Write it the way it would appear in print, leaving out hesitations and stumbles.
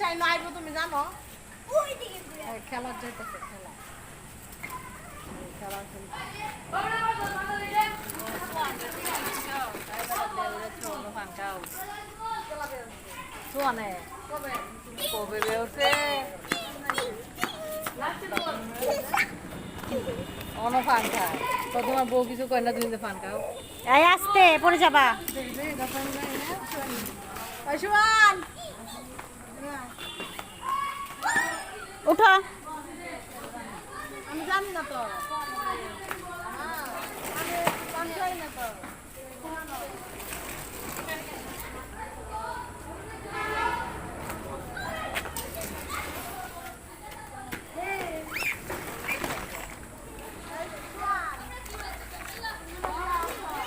time আইবো তুমি জানো খেলার যাইতেছে খেলা খেলা কবে বেরোছে অন ফান খায় তো তোমার বউ কিছু কয় না তুমি তো ফান খাও এই আসতে পড়ে যাবা উঠো আমি জানি না তো আমি